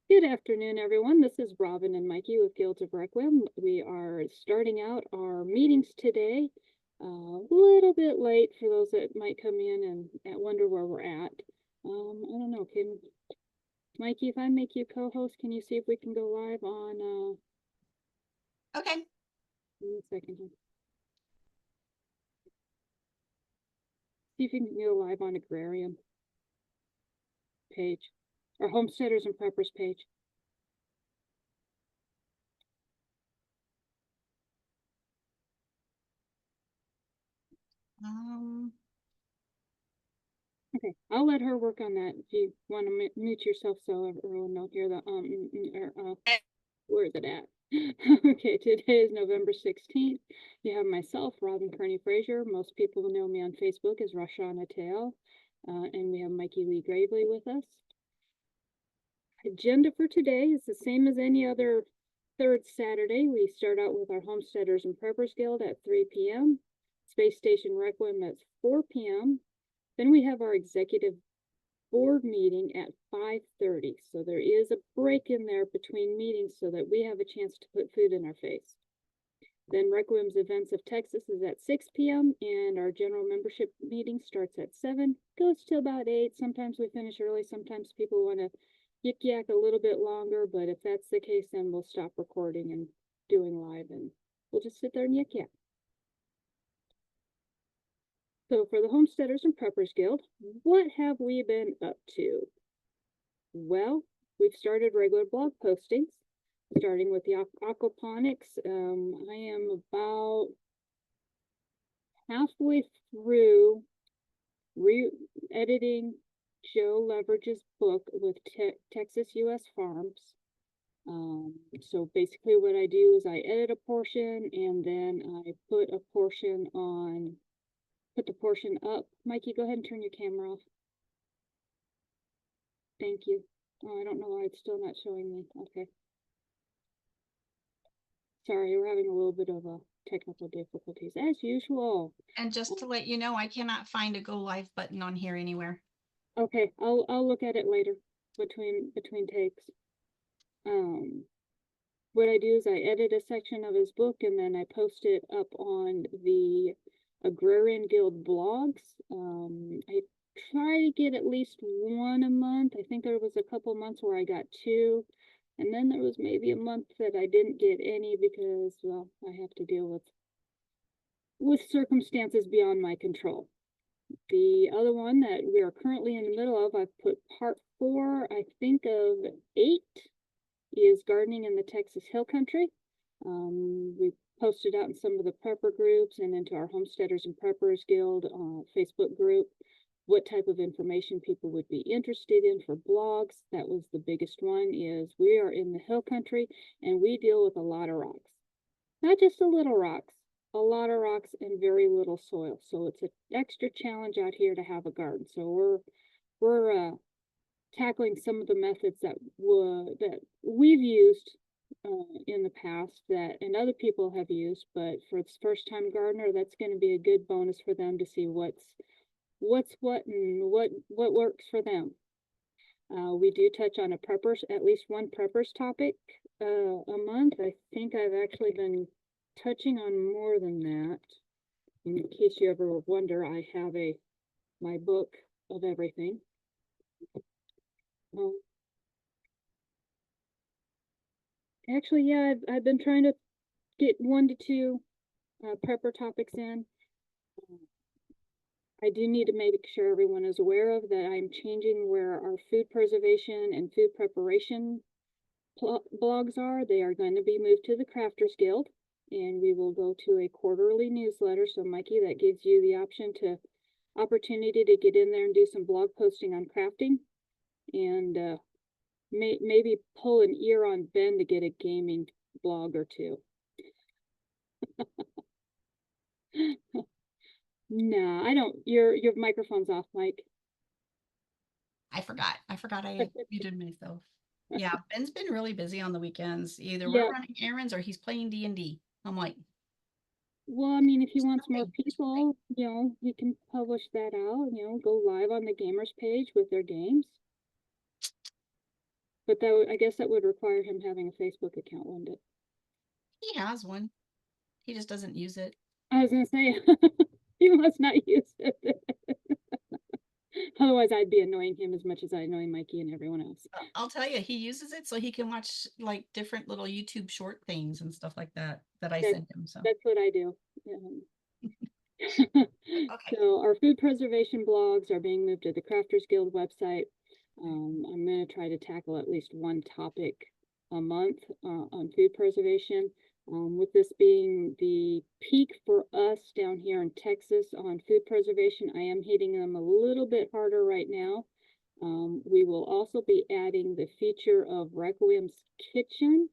Good afternoon, everyone. This is Robin and Mikey with Guilds of Requiem. We are starting out our meetings today. A little bit late for those that might come in and wonder where we're at. I don't know. Can Mikey, if I make you co-host, can you see if we can go live on? Okay. 1 second here. See if you can go live on Agrarian page or Homesteaders and Preppers page. Okay, I'll let her work on that if you want to mute yourself so everyone will hear the where's it at? Okay, today is November 16th. You have myself, Robin Kearney Frazier. Most people know me on Facebook as Rashana Tail. And we have Mikey Lee Gravely with us. Agenda for today is the same as any other third Saturday. We start out with our Homesteaders and Preppers Guild at 3 p.m. Space Station Requiem at 4 p.m. Then we have our executive board meeting at 5:30. So there is a break in there between meetings so that we have a chance to put food in our face. Then Requiem's Events of Texas is at 6 p.m. and our general membership meeting starts at 7, goes till about 8. Sometimes we finish early. Sometimes people want to yik yak a little bit longer, but if that's the case, then we'll stop recording and doing live and we'll just sit there and yik yak. So for the Homesteaders and Preppers Guild, what have we been up to? Well, we've started regular blog postings, starting with the aquaponics. I am about halfway through re-editing Joe Leverage's book with Texas U.S. Farms. So basically what I do is I edit a portion and then I put the portion up. Mikey, go ahead and turn your camera off. Thank you. Oh, I don't know why it's still not showing me. Okay. Sorry, we're having a little bit of a technical difficulties as usual. And just to let you know, I cannot find a go live button on here anywhere. Okay, I'll look at it later between takes. What I do is I edit a section of his book and then I post it up on the Agrarian Guild blogs. I try to get at least one a month. I think there was a couple months where I got 2. And then there was maybe a month that I didn't get any because, well, I have to deal with circumstances beyond my control. The other one that we are currently in the middle of, I've put part 4, I think of 8, is gardening in the Texas Hill Country. We posted out in some of the prepper groups and into our Homesteaders and Preppers Guild Facebook group what type of information people would be interested in for blogs. That was the biggest one, is we are in the hill country and we deal with a lot of rocks. Not just a little rocks, a lot of rocks and very little soil. So it's an extra challenge out here to have a garden. So we're tackling some of the methods that we've used in the past and other people have used, but for the first time gardener, that's going to be a good bonus for them to see what's what and what works for them. We do touch on at least one preppers topic a month. I think I've actually been touching on more than that. In case you ever wonder, I have my book of everything. Actually, yeah, I've been trying to get 1 to 2 prepper topics in. I do need to make sure everyone is aware of that I'm changing where our food preservation and food preparation blogs are. They are going to be moved to the Crafters Guild, and we will go to a quarterly newsletter. So Mikey, that gives you the opportunity to get in there and do some blog posting on crafting, and maybe pull an ear on Ben to get a gaming blog or 2. No, I don't. Your microphone's off, Mike. I forgot I muted myself. Yeah, Ben's been really busy on the weekends. Either we're running errands or he's playing D&D. I'm like, well, I mean, if he wants more people, he can publish that out, go live on the gamers page with their games. But that would, I guess that would require him having a Facebook account, wouldn't it? He has one. He just doesn't use it. I was gonna say, he must not use it. Otherwise, I'd be annoying him as much as I annoy Mikey and everyone else. I'll tell you, he uses it so he can watch like different little YouTube short things and stuff like that I That, send him. So that's what I do. okay. So our food preservation blogs are being moved to the Crafters Guild website. I'm going to try to tackle at least one topic a month on food preservation. With this being the peak for us down here in Texas on food preservation, I am hitting them a little bit harder right now. We will also be adding the feature of Requiem's Kitchen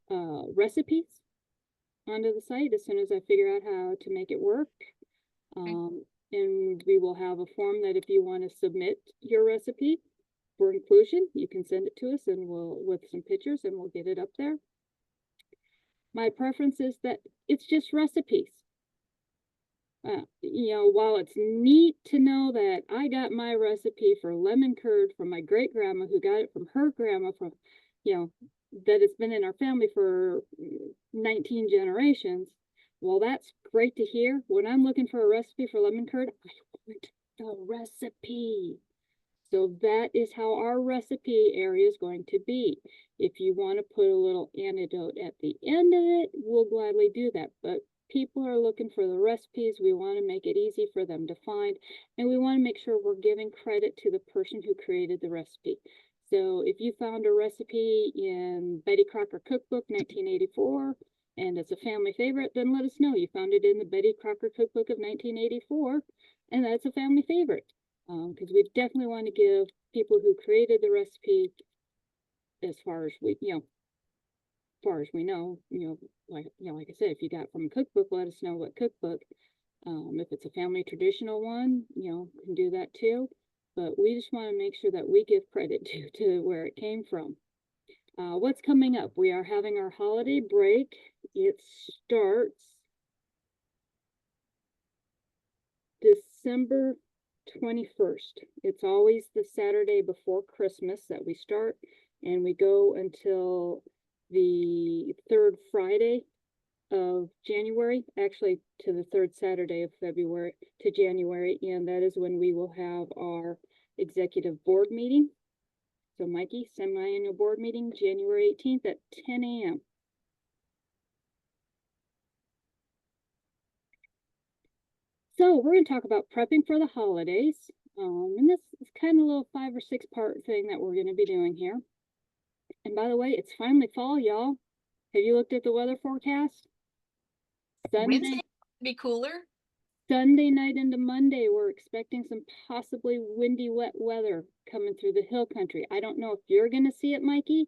recipes onto the site as soon as I figure out how to make it work. And we will have a form that if you want to submit your recipe for inclusion, you can send it to us and we'll, with some pictures, and we'll get it up there. My preference is that it's just recipes. You know, while it's neat to know that I got my recipe for lemon curd from my great grandma, who got it from her grandma, from, you know, that it's been in our family for 19 generations. Well, that's great to hear. When I'm looking for a recipe for lemon curd, I want the recipe. So that is how our recipe area is going to be. If you want to put a little anecdote at the end of it, we'll gladly do that. But people are looking for the recipes. We want to make it easy for them to find, and we want to make sure we're giving credit to the person who created the recipe. So if you found a recipe in Betty Crocker Cookbook 1984 and it's a family favorite, then let us know. You found it in the Betty Crocker Cookbook of 1984 and that's a family favorite. Because we definitely want to give people who created the recipe, as far as we, you know, far as we know, like I said, if you got from a cookbook, let us know what cookbook. If it's a family traditional one, can do that too. But we just want to make sure that we give credit to where it came from. What's coming up? We are having our holiday break. It starts December 21st. It's always the Saturday before Christmas that we start, and we go until the third Friday of January, actually to the third Saturday of February to January, and that is when we will have our executive board meeting. So Mikey, semi-annual board meeting, January 18th at 10 a.m. So we're going to talk about prepping for the holidays. And this is kind of a little 5 or 6 part thing that we're going to be doing here. And by the way, it's finally fall, y'all. Have you looked at the weather forecast? Wednesday be cooler. Sunday night into Monday, we're expecting some possibly windy, wet weather coming through the hill country. I don't know if you're going to see it, Mikey,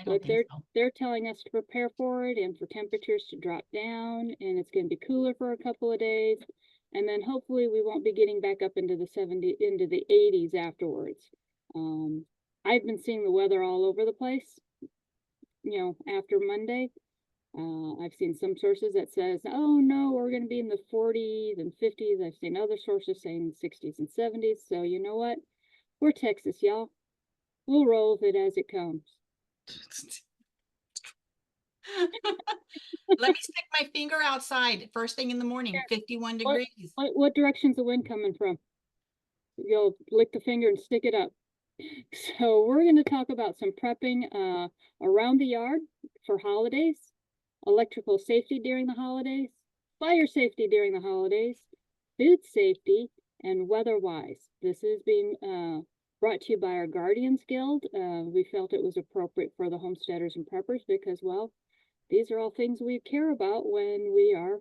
but they're telling us to prepare for it and for temperatures to drop down, and it's going to be cooler for a couple of days. And then hopefully we won't be getting back up into the 80s afterwards. I've been seeing the weather all over the place, after Monday. I've seen some sources that says, oh no, we're going to be in the 40s and 50s. I've seen other sources saying 60s and 70s. So you know what? We're Texas, y'all. We'll roll with it as it comes. Let me stick my finger outside first thing in the morning, 51 degrees. What direction's the wind coming from? You'll lick the finger and stick it up. So we're going to talk about some prepping around the yard for holidays, electrical safety during the holidays, fire safety during the holidays, food safety, and weather-wise. This is being brought to you by our Guardians Guild. We felt it was appropriate for the homesteaders and preppers because, well, these are all things we care about when we are,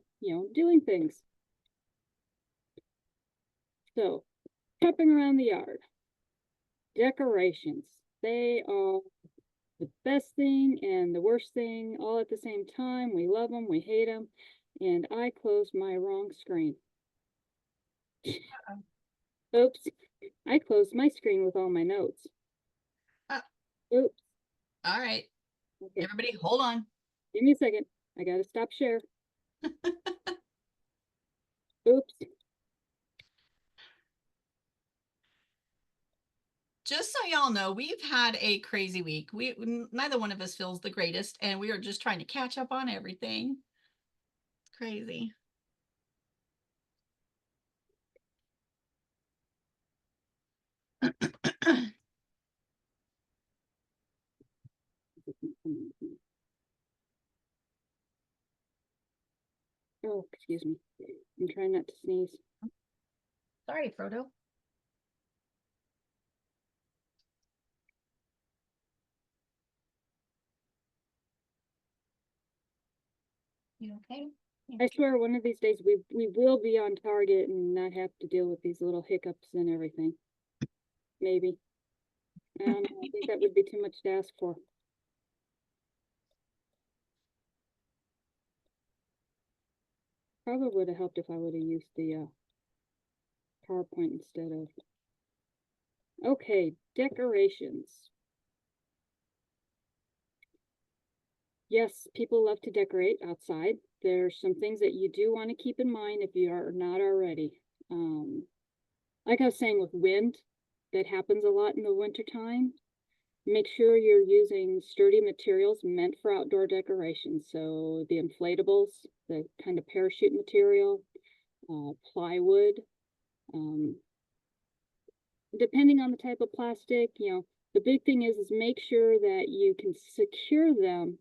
doing things. So, prepping around the yard. Decorations. They are the best thing and the worst thing all at the same time. We love them, we hate them, and I closed my wrong screen. Oops, I closed my screen with all my notes. Oops. All right. Okay. Everybody, hold on. Give me a second. I gotta stop share. Oops. Just so y'all know, we've had a crazy week. Neither one of us feels the greatest, and we are just trying to catch up on everything. It's crazy. Oh, excuse me. I'm trying not to sneeze. Sorry, Frodo. You okay? I swear one of these days we will be on target and not have to deal with these little hiccups and everything. Maybe. I don't know. I think that would be too much to ask for. Probably would have helped if I would have used the PowerPoint instead of. Okay, decorations. Yes, people love to decorate outside. There's some things that you do want to keep in mind if you are not already. Like I was saying with wind, that happens a lot in the wintertime. Make sure you're using sturdy materials meant for outdoor decorations. So the inflatables, the kind of parachute material, plywood. Depending on the type of plastic, the big thing is make sure that you can secure them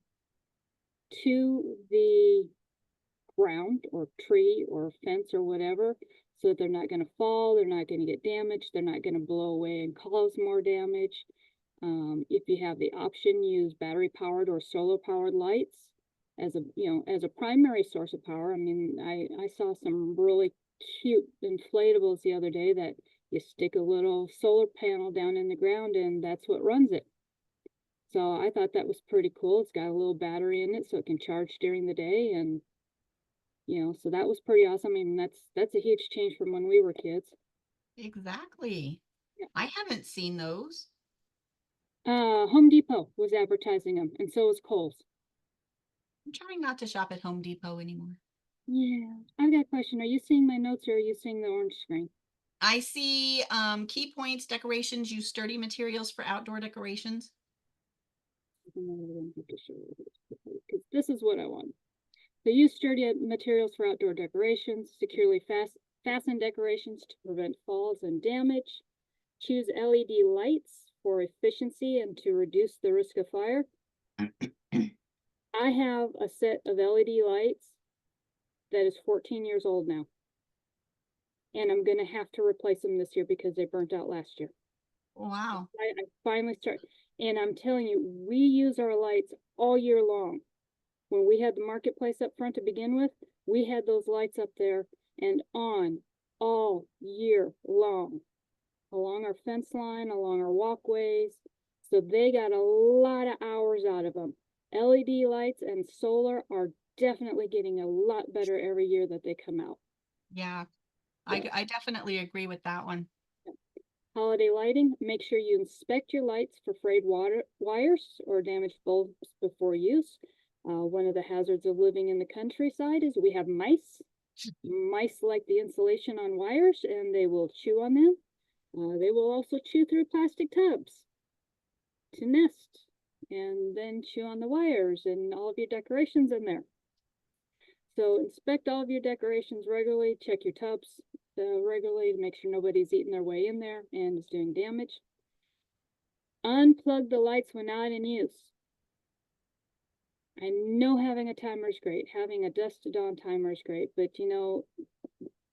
to the ground or tree or fence or whatever, so that they're not going to fall, they're not going to get damaged, they're not going to blow away and cause more damage. If you have the option, use battery powered or solar powered lights as a primary source of power. I mean, I saw some really cute inflatables the other day that you stick a little solar panel down in the ground and that's what runs it. So I thought that was pretty cool. It's got a little battery in it so it can charge during the day, and so that was pretty awesome. I mean, that's a huge change from when we were kids. Exactly. Yeah. I haven't seen those. Home Depot was advertising them, and so was Kohl's. I'm trying not to shop at Home Depot anymore. Yeah, I've got a question. Are you seeing my notes or are you seeing the orange screen? I see key points, decorations, use sturdy materials for outdoor decorations. Because this is what I want. So use sturdy materials for outdoor decorations, securely fasten decorations to prevent falls and damage. Choose LED lights for efficiency and to reduce the risk of fire. I have a set of LED lights that is 14 years old now. And I'm going to have to replace them this year because they burnt out last year. Wow. I finally started, and I'm telling you, we use our lights all year long. When we had the marketplace up front to begin with, we had those lights up there and on all year long, along our fence line, along our walkways. So they got a lot of hours out of them. LED lights and solar are definitely getting a lot better every year that they come out. Yeah, I definitely agree with that one. Holiday lighting, make sure you inspect your lights for frayed wires or damaged bulbs before use. One of the hazards of living in the countryside is we have mice. Mice like the insulation on wires and they will chew on them. They will also chew through plastic tubs to nest and then chew on the wires and all of your decorations in there. So inspect all of your decorations regularly, check your tubs regularly to make sure nobody's eating their way in there and is doing damage. Unplug the lights when not in use. I know having a timer is great, having a dusk to dawn timer is great, but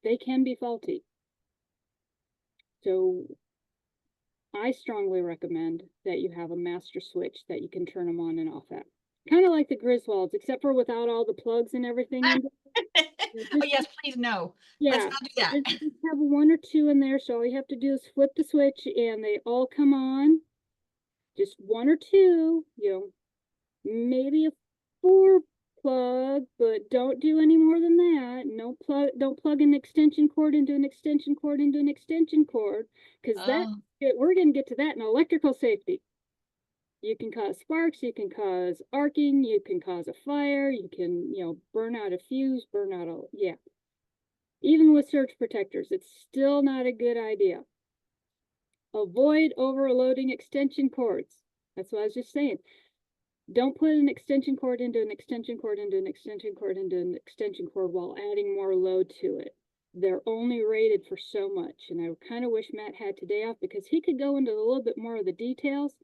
they can be faulty. So I strongly recommend that you have a master switch that you can turn them on and off at. Kind of like the Griswolds, except for without all the plugs and everything in there. Oh yes, please no. Let's Yeah, not do that. just have one or two in there, so all you have to do is flip the switch and they all come on. Just one or two, maybe a 4 plug, but don't do any more than that. No plug, don't plug an extension cord into an extension cord into an extension cord, because we're gonna get to that in electrical safety. You can cause sparks, you can cause arcing, you can cause a fire, you can, burn out a fuse, burn out a, yeah. Even with surge protectors, it's still not a good idea. Avoid overloading extension cords. That's what I was just saying. Don't put an extension cord into an extension cord into an extension cord into an extension cord while adding more load to it. They're only rated for so much. And I kind of wish Matt had today off because he could go into a little bit more of the details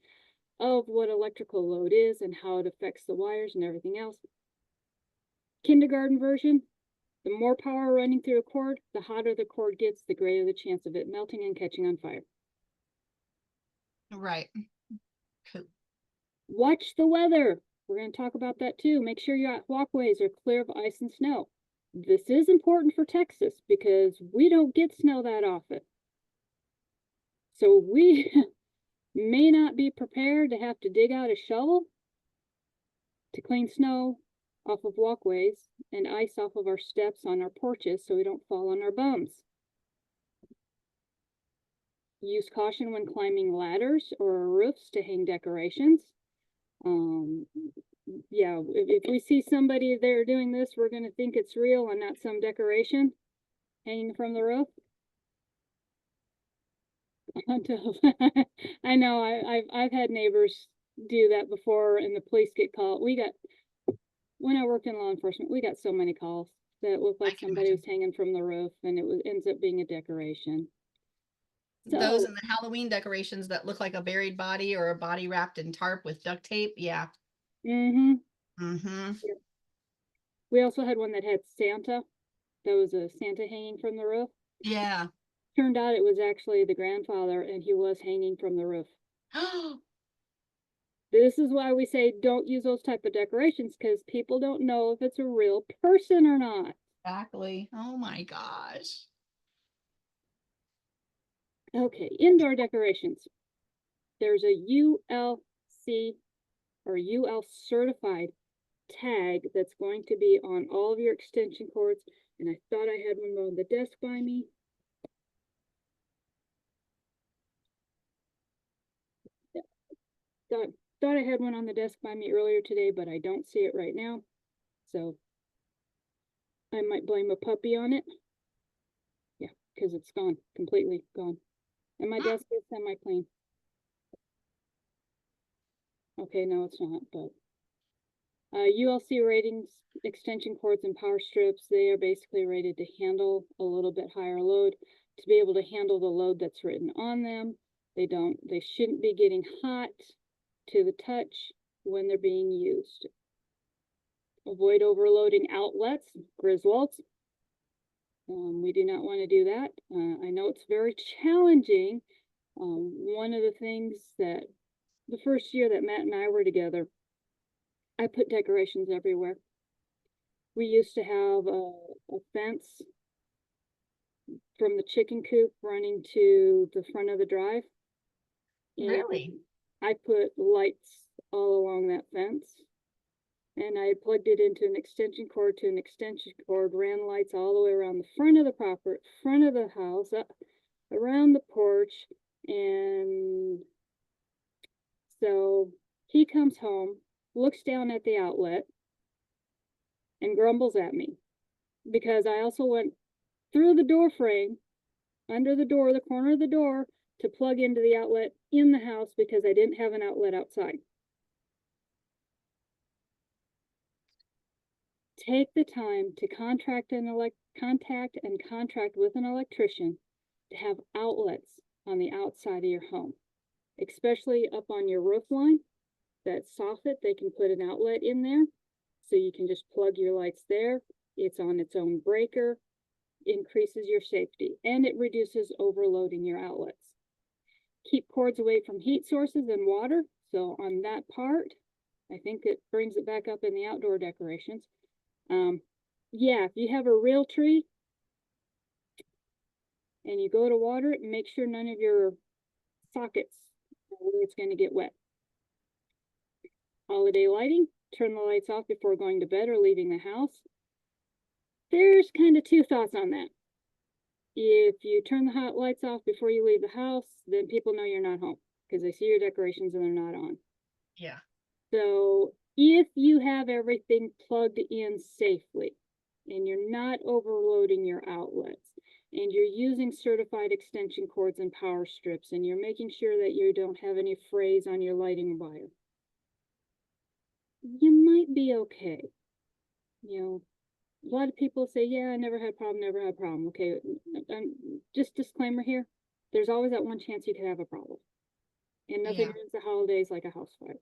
of what electrical load is and how it affects the wires and everything else. Kindergarten version, the more power running through a cord, the hotter the cord gets, the greater the chance of it melting and catching on fire. Right. Cool. Watch the weather. We're going to talk about that too. Make sure your walkways are clear of ice and snow. This is important for Texas because we don't get snow that often. So we may not be prepared to have to dig out a shovel to clean snow off of walkways and ice off of our steps on our porches so we don't fall on our bums. Use caution when climbing ladders or roofs to hang decorations. Yeah, if we see somebody there doing this, we're going to think it's real and not some decoration hanging from the roof. I know I've had neighbors do that before and the police get called. When I worked in law enforcement, we got so many calls that looked like somebody was hanging from the roof and ends up being a decoration. So, those and the Halloween decorations that look like a buried body or a body wrapped in tarp with duct tape. Yeah. Mm-hmm. Mm-hmm. Yeah. We also had one that had Santa. That was a Santa hanging from the roof. Yeah. Turned out it was actually the grandfather and he was hanging from the roof. This is why we say don't use those type of decorations because people don't know if it's a real person or not. Exactly. Oh my gosh. Okay, indoor decorations. There's a ULC or UL certified tag that's going to be on all of your extension cords. And I thought I had one on the desk by me. Thought I had one on the desk by me earlier today, but I don't see it right now. So I might blame a puppy on it. Yeah, because it's gone, completely gone. And my desk is semi-clean. Okay, no, it's not, but ULC ratings, extension cords and power strips, they are basically rated to handle a little bit higher load, to be able to handle the load that's written on them. They shouldn't be getting hot to the touch when they're being used. Avoid overloading outlets, Griswolds. We do not want to do that. I know it's very challenging. One of the things that the first year that Matt and I were together, I put decorations everywhere. We used to have a fence from the chicken coop running to the front of the drive. Really? I put lights all along that fence. And I plugged it into an extension cord to an extension cord, ran lights all the way around the front of the property, front of the house, up around the porch. And so he comes home, looks down at the outlet, and grumbles at me because I also went through the door frame, under the door, the corner of the door, to plug into the outlet in the house because I didn't have an outlet outside. Take the time to contact and contract with an electrician to have outlets on the outside of your home, especially up on your roof line. That soffit, they can put an outlet in there so you can just plug your lights there. It's on its own breaker, increases your safety, and it reduces overloading your outlets. Keep cords away from heat sources and water. So on that part, I think it brings it back up in the outdoor decorations. Yeah, if you have a real tree and you go to water it, make sure none of your sockets are where it's going to get wet. Holiday lighting, turn the lights off before going to bed or leaving the house. There's kind of two thoughts on that. If you turn the hot lights off before you leave the house, then people know you're not home because they see your decorations and they're not on. Yeah. So if you have everything plugged in safely and you're not overloading your outlets and you're using certified extension cords and power strips, and you're making sure that you don't have any frays on your lighting wire, you might be okay. You know, a lot of people say, yeah, I never had a problem, never had a problem. Okay, just disclaimer here, there's always that one chance you could have a problem. And nothing ruins the holidays like a house fire.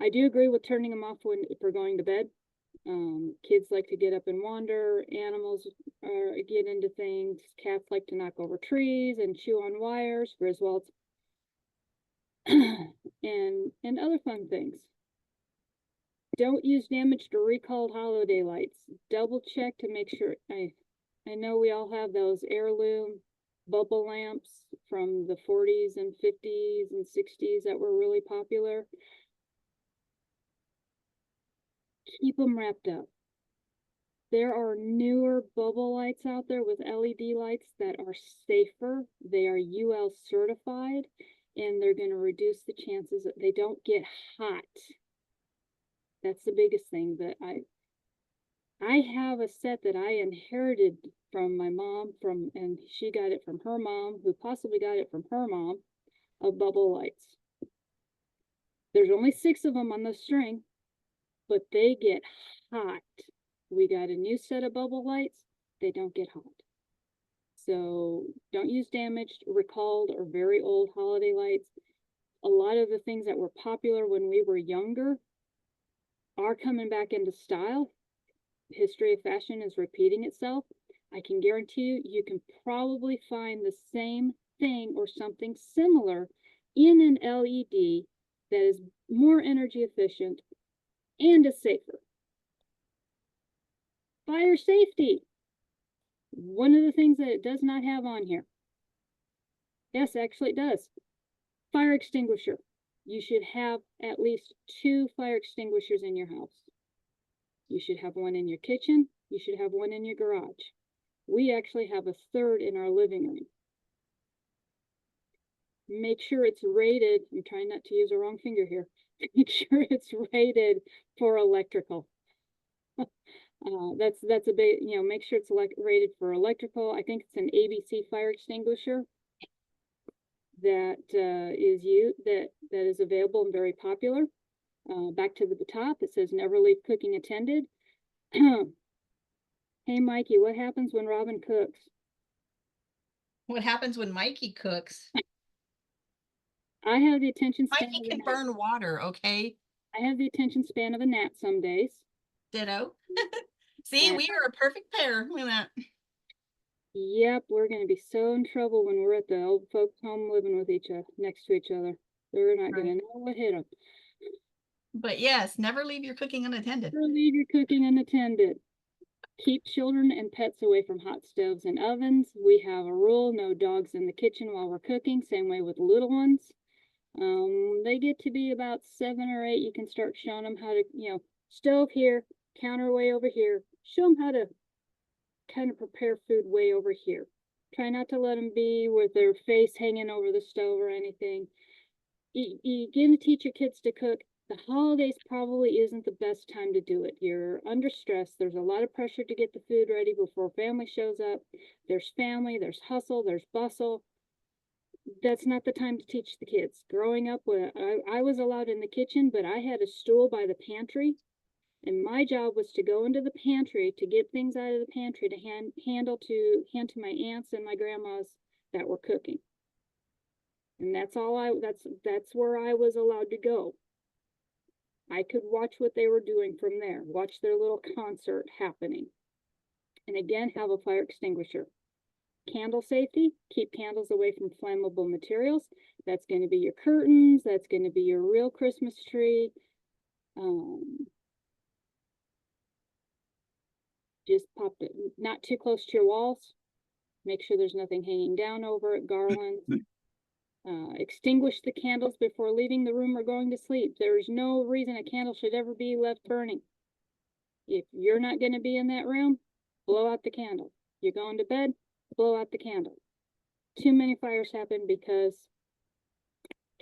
I do agree with turning them off if we're going to bed. Kids like to get up and wander, animals get into things, cats like to knock over trees and chew on wires, Griswolds, and other fun things. Don't use damaged or recalled holiday lights. Double check to make sure. I know we all have those heirloom bubble lamps from the 40s and 50s and 60s that were really popular. Keep them wrapped up. There are newer bubble lights out there with LED lights that are safer. They are UL certified, and they're going to reduce the chances that they don't get hot. That's the biggest thing. That I have a set that I inherited from my mom, and she got it from her mom, who possibly got it from her mom, of bubble lights. There's only 6 of them on the string, but they get hot. We got a new set of bubble lights. They don't get hot. So don't use damaged, recalled, or very old holiday lights. A lot of the things that were popular when we were younger are coming back into style. History of fashion is repeating itself. I can guarantee you can probably find the same thing or something similar in an LED that is more energy efficient and is safer. Fire safety. One of the things that it does not have on here. Yes, actually it does. Fire extinguisher. You should have at least 2 fire extinguishers in your house. You should have one in your kitchen. You should have one in your garage. We actually have a 3rd in our living room. Make sure it's rated. I'm trying not to use a wrong finger here. Make sure it's rated for electrical. That's a bit, make sure it's rated for electrical. I think it's an ABC fire extinguisher that is available and very popular. Back to the top, it says never leave cooking unattended. Hey Mikey, what happens when Robin cooks? What happens when Mikey cooks? I have the attention span. Mikey can burn water, okay? I have the attention span of a gnat some days. Ditto. See, we are a perfect pair. Look at that. Yep, we're going to be so in trouble when we're at the old folks' home living with next to each other. They're not going to know what hit them. But yes, never leave your cooking unattended. Never leave your cooking unattended. Keep children and pets away from hot stoves and ovens. We have a rule, no dogs in the kitchen while we're cooking. Same way with little ones. They get to be about 7 or 8. You can start showing them how to, stove here, counter way over here. Show them how to kind of prepare food way over here. Try not to let them be with their face hanging over the stove or anything. You're going to teach your kids to cook. The holidays probably isn't the best time to do it. You're under stress. There's a lot of pressure to get the food ready before family shows up. There's family, there's hustle, there's bustle. That's not the time to teach the kids. Growing up, I was allowed in the kitchen, but I had a stool by the pantry, and my job was to go into the pantry to get things out of the pantry to hand to my aunts and my grandmas that were cooking. And that's where I was allowed to go. I could watch what they were doing from there, watch their little concert happening. And again, have a fire extinguisher. Candle safety, keep candles away from flammable materials. That's going to be your curtains, that's going to be your real Christmas tree. Just pop it, not too close to your walls. Make sure there's nothing hanging down over it, garlands. Extinguish the candles before leaving the room or going to sleep. There's no reason a candle should ever be left burning. If you're not going to be in that room, blow out the candle. You're going to bed, blow out the candle. Too many fires happen because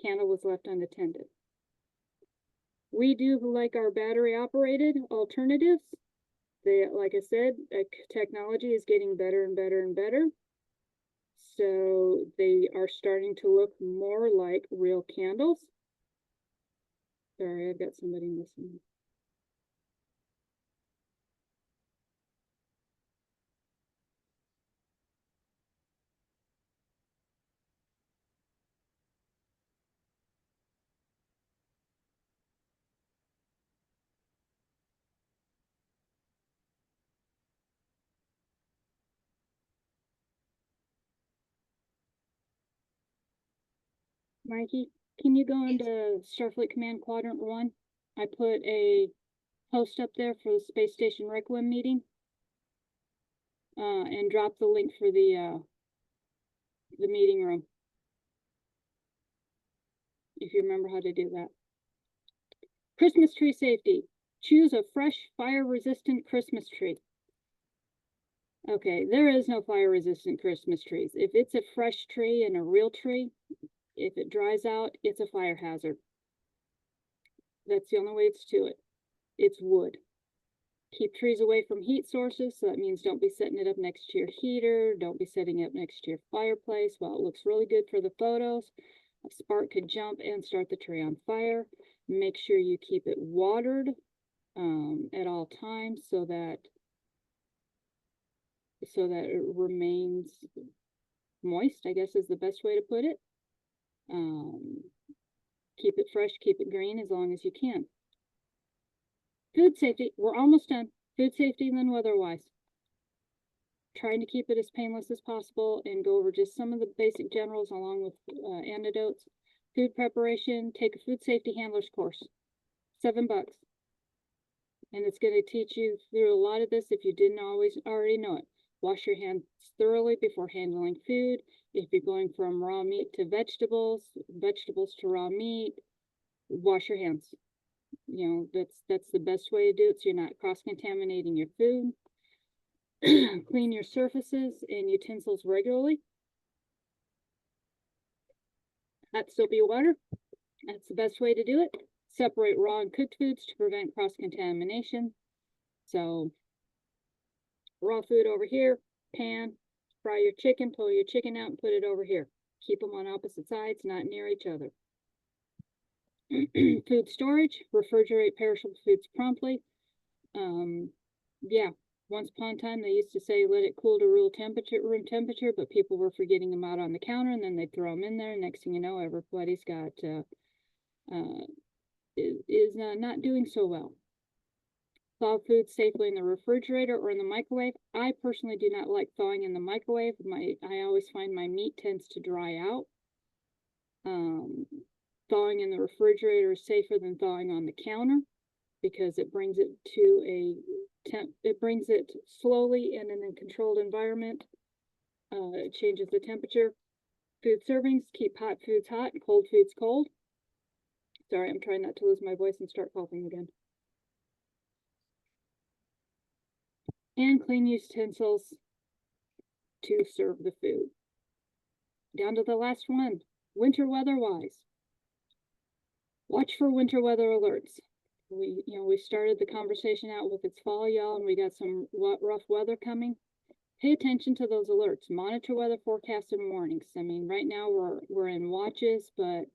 candle was left unattended. We do like our battery operated alternatives. They, like I said, technology is getting better and better and better. So they are starting to look more like real candles. Sorry, I've got somebody listening. Mikey, can you go into Starfleet Command Quadrant 1? I put a post up there for the Space Station Requiem meeting. And drop the link for the meeting room. If you remember how to do that. Christmas tree safety. Choose a fresh, fire-resistant Christmas tree. Okay, there is no fire-resistant Christmas trees. If it's a fresh tree and a real tree, if it dries out, it's a fire hazard. That's the only way it's to it. It's wood. Keep trees away from heat sources, so that means don't be setting it up next to your heater, don't be setting it up next to your fireplace. While it looks really good for the photos, a spark could jump and start the tree on fire. Make sure you keep it watered at all times so that it remains moist, I guess is the best way to put it. Keep it fresh, keep it green as long as you can. Food safety, we're almost done. Food safety and then weather-wise. Trying to keep it as painless as possible and go over just some of the basic generals along with antidotes. Food preparation, take a food safety handler's course. $7. And it's going to teach you through a lot of this if you didn't already know it. Wash your hands thoroughly before handling food. If you're going from raw meat to vegetables, vegetables to raw meat, wash your hands. You know, that's the best way to do it so you're not cross-contaminating your food. Clean your surfaces and utensils regularly. Hot soapy water, that's the best way to do it. Separate raw and cooked foods to prevent cross-contamination. So, raw food over here, pan, fry your chicken, pull your chicken out and put it over here. Keep them on opposite sides, not near each other. Food storage, refrigerate perishable foods promptly. Yeah, once upon a time they used to say let it cool to room temperature, but people were forgetting them out on the counter and then they'd throw them in there. Next thing you know, everybody's got not doing so well. Thaw food safely in the refrigerator or in the microwave. I personally do not like thawing in the microwave. I always find my meat tends to dry out. Thawing in the refrigerator is safer than thawing on the counter because it brings it to it brings it slowly and in a controlled environment. It changes the temperature. Food servings, keep hot foods hot and cold foods cold. Sorry, I'm trying not to lose my voice and start coughing again. And clean utensils to serve the food. Down to the last one, winter weather-wise. Watch for winter weather alerts. We started the conversation out with it's fall, y'all, and we got some rough weather coming. Pay attention to those alerts. Monitor weather forecasts and warnings. I mean, right now we're in watches, but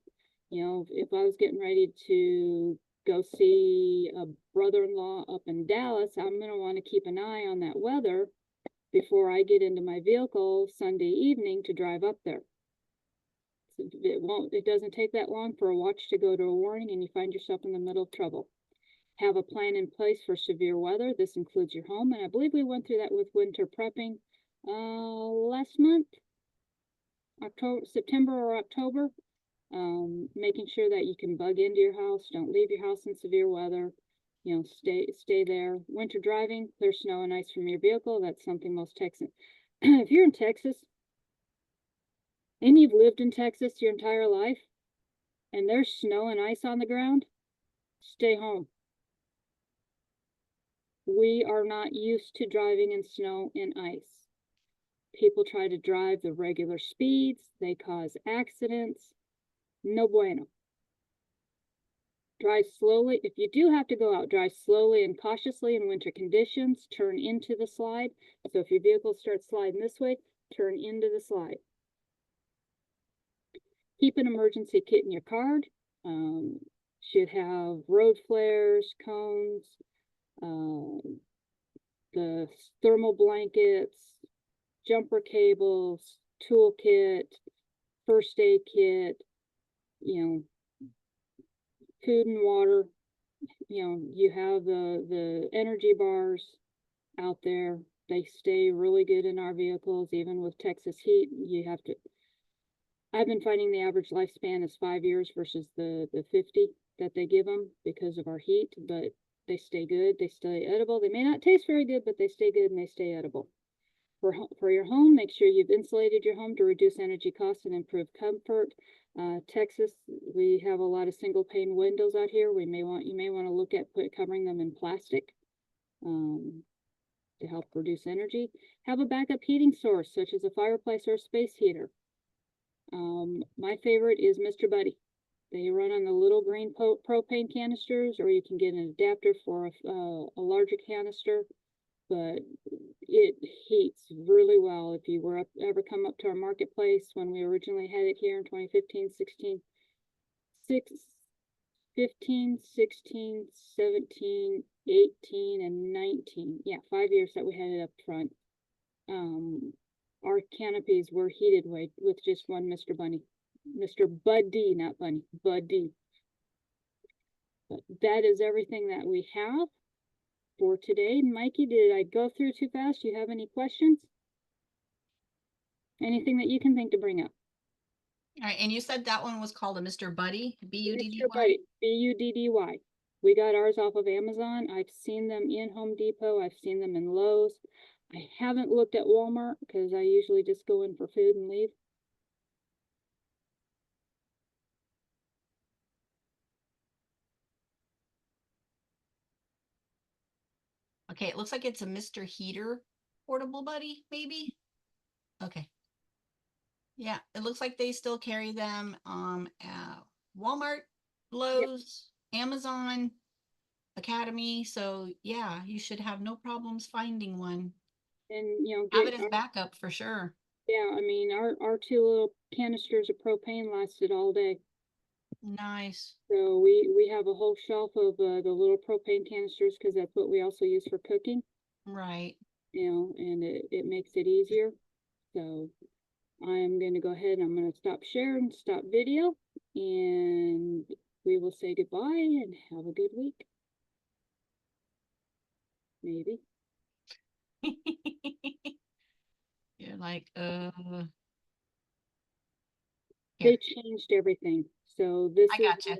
you know, if I was getting ready to go see a brother-in-law up in Dallas, I'm going to want to keep an eye on that weather before I get into my vehicle Sunday evening to drive up there. So it doesn't take that long for a watch to go to a warning and you find yourself in the middle of trouble. Have a plan in place for severe weather. This includes your home, and I believe we went through that with winter prepping last month, September or October. Making sure that you can bug into your house. Don't leave your house in severe weather. You know, stay there. Winter driving, clear snow and ice from your vehicle. That's something most Texans. If you're in Texas and you've lived in Texas your entire life and there's snow and ice on the ground, stay home. We are not used to driving in snow and ice. People try to drive the regular speeds. They cause accidents. No bueno. Drive slowly. If you do have to go out, drive slowly and cautiously in winter conditions. Turn into the slide. So if your vehicle starts sliding this way, turn into the slide. Keep an emergency kit in your car. Should have road flares, cones, the thermal blankets, jumper cables, toolkit, first aid kit, you know, food and water. You know, you have the energy bars out there. They stay really good in our vehicles, even with Texas heat. You have to, I've been finding the average lifespan is 5 years versus the 50 that they give them because of our heat, but they stay good. They stay edible. They may not taste very good, but they stay good and they stay edible. For your home, make sure you've insulated your home to reduce energy costs and improve comfort. Texas, we have a lot of single pane windows out here. You may want to look at covering them in plastic to help reduce energy. Have a backup heating source, such as a fireplace or a space heater. My favorite is Mr. Buddy. They run on the little green propane canisters, or you can get an adapter for a larger canister, but it heats really well. If you were ever come up to our marketplace when we originally had it here in 2015, 16, 15, 16, 17, 18, and 19. Yeah, 5 years that we had it up front. Our canopies were heated with just one Mr. Buddy, not Bunny, Buddy. But that is everything that we have for today. Mikey, did I go through too fast? Do you have any questions? Anything that you can think to bring up? All right, and you said that one was called a Mr. Buddy, Mr. Buddy? Buddy, Buddy. We got ours off of Amazon. I've seen them in Home Depot. I've seen them in Lowe's. I haven't looked at Walmart because I usually just go in for food and leave. Okay, it looks like it's a Mr. Heater portable buddy, maybe. Okay. Yeah, it looks like they still carry them at Walmart, Lowe's, Amazon, Academy. So yeah, you should have no problems finding one. And Have it as backup for sure. yeah, I mean our two little canisters of propane lasted all day. Nice. So we have a whole shelf of the little propane canisters because that's what we also use for cooking. Right. And it makes it easier. So I'm going to go ahead and I'm going to stop sharing, stop video, and we will say goodbye and have a good week. Maybe. You're like, They changed everything. So this I is gotcha.